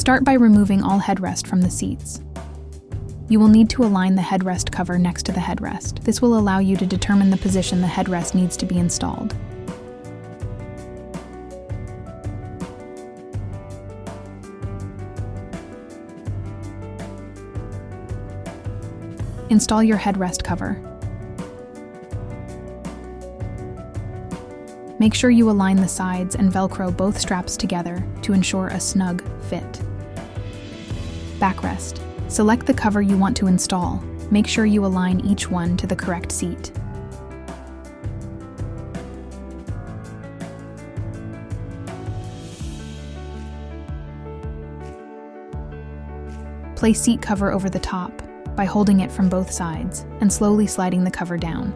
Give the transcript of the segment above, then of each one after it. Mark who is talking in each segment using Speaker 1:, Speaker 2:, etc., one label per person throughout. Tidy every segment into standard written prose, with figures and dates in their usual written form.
Speaker 1: Start by removing all headrest from the seats. You will need to align the headrest cover next to the headrest. This will allow you to determine the position the headrest needs to be installed. Install your headrest cover. Make sure you align the sides and Velcro both straps together to ensure a snug fit. Backrest. Select the cover you want to install. Make sure you align each one to the correct seat. Place seat cover over the top by holding it from both sides and slowly sliding the cover down.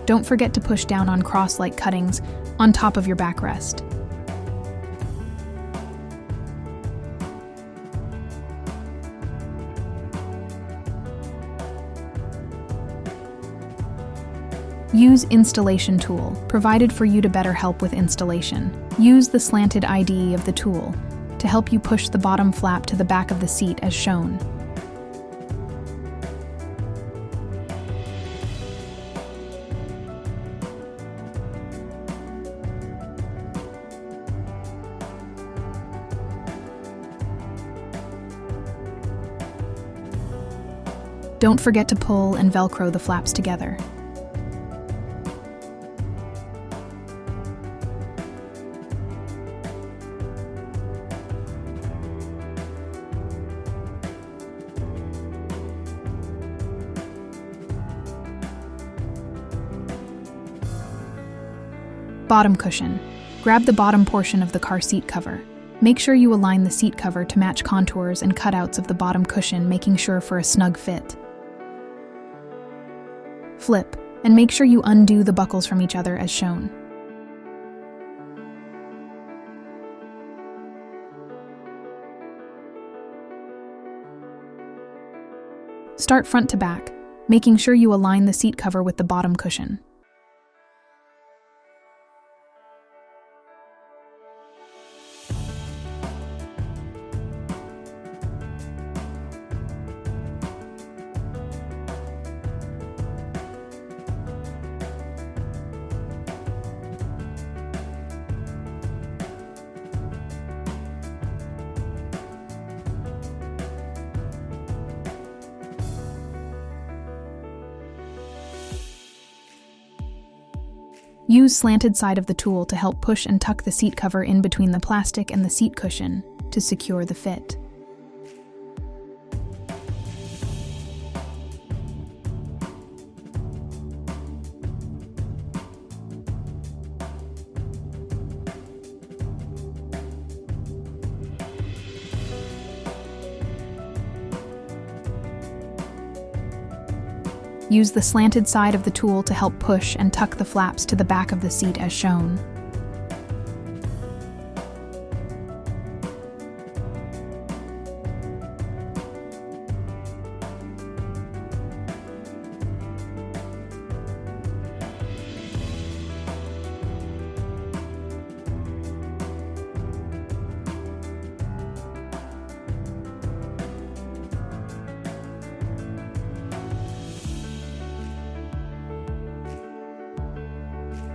Speaker 1: Don't forget to push down on cross-like cuttings on top of your backrest. Use installation tool, provided for you to better help with installation. Use the slanted IDE of the tool to help you push the bottom flap to the back of the seat as shown. Don't forget to pull and Velcro the flaps together. Bottom cushion. Grab the bottom portion of the car seat cover. Make sure you align the seat cover to match contours and cutouts of the bottom cushion, making sure for a snug fit. Flip, and make sure you undo the buckles from each other as shown. Start front to back, making sure you align the seat cover with the bottom cushion. Use slanted side of the tool to help push and tuck the seat cover in between the plastic and the seat cushion to secure the fit. Use the slanted side of the tool to help push and tuck the flaps to the back of the seat as shown.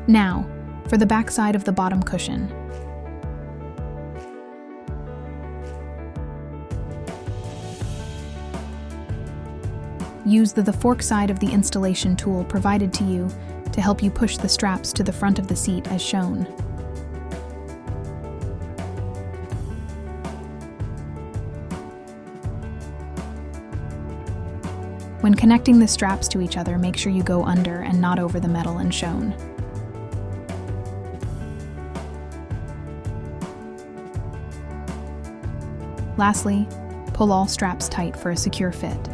Speaker 1: Now, for the back side of the bottom cushion. Use the fork side of the installation tool provided to you to help you push the straps to the front of the seat as shown. When connecting the straps to each other, make sure you go under and not over the metal and shown. Lastly, pull all straps tight for a secure fit.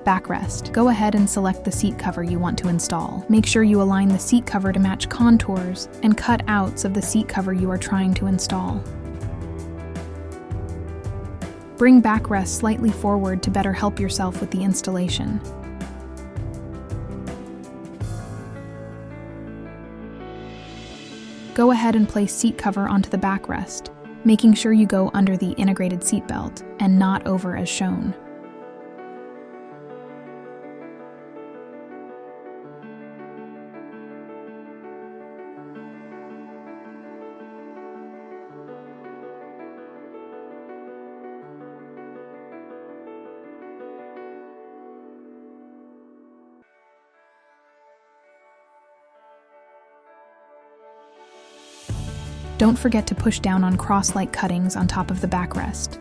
Speaker 1: Backrest. Go ahead and select the seat cover you want to install. Make sure you align the seat cover to match contours and cutouts of the seat cover you are trying to install. Bring backrest slightly forward to better help yourself with the installation. Go ahead and place seat cover onto the backrest, making sure you go under the integrated seat belt and not over as shown. Don't forget to push down on cross-like cuttings on top of the backrest.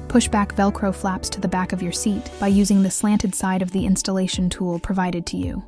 Speaker 1: Push back Velcro flaps to the back of your seat by using the slanted side of the installation tool provided to you.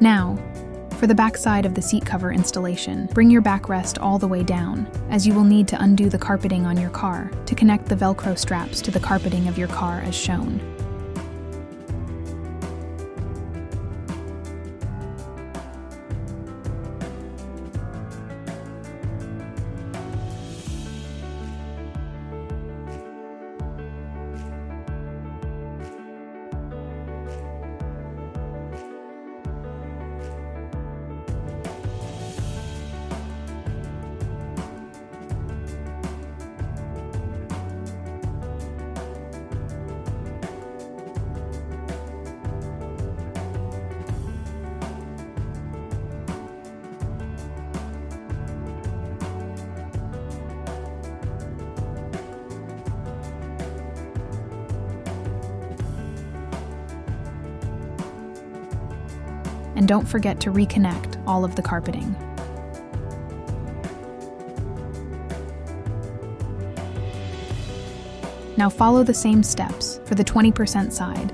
Speaker 1: Now, for the back side of the seat cover installation, bring your backrest all the way down, as you will need to undo the carpeting on your car to connect the Velcro straps to the carpeting of your car as shown. And don't forget to reconnect all of the carpeting. Now follow the same steps for the 20% side.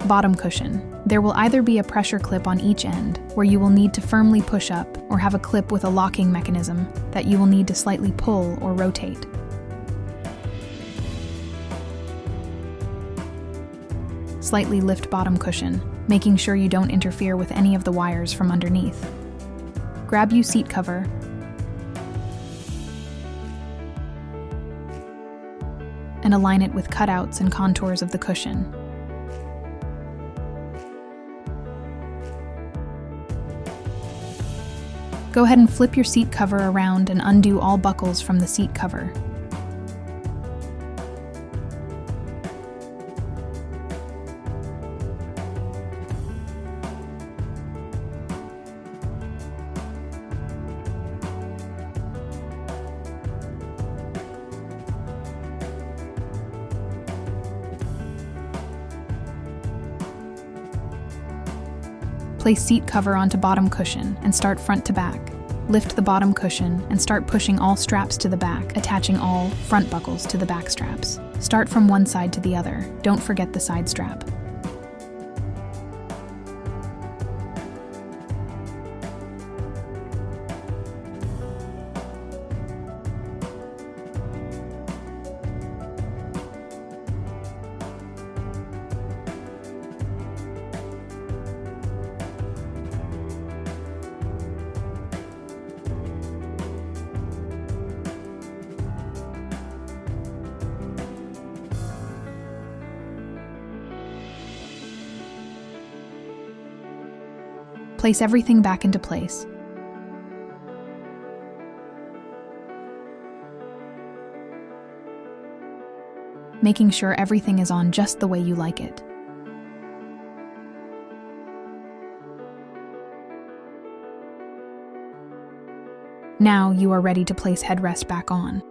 Speaker 1: Bottom cushion. There will either be a pressure clip on each end, where you will need to firmly push up, or have a clip with a locking mechanism that you will need to slightly pull or rotate. Slightly lift bottom cushion, making sure you don't interfere with any of the wires from underneath. Grab you seat cover, and align it with cutouts and contours of the cushion. Go ahead and flip your seat cover around and undo all buckles from the seat cover. Place seat cover onto bottom cushion and start front to back. Lift the bottom cushion and start pushing all straps to the back, attaching all front buckles to the back straps. Start from one side to the other. Don't forget the side strap. Place everything back into place. Making sure everything is on just the way you like it. Now you are ready to place headrest back on.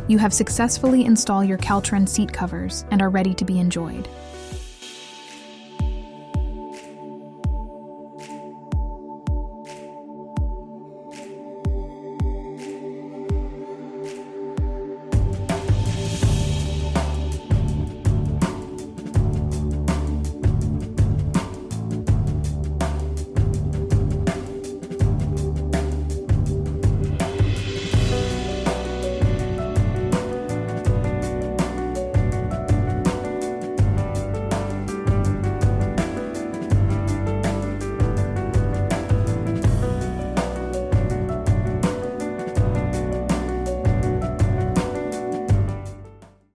Speaker 1: You have successfully installed your CalTrend seat covers and are ready to be enjoyed.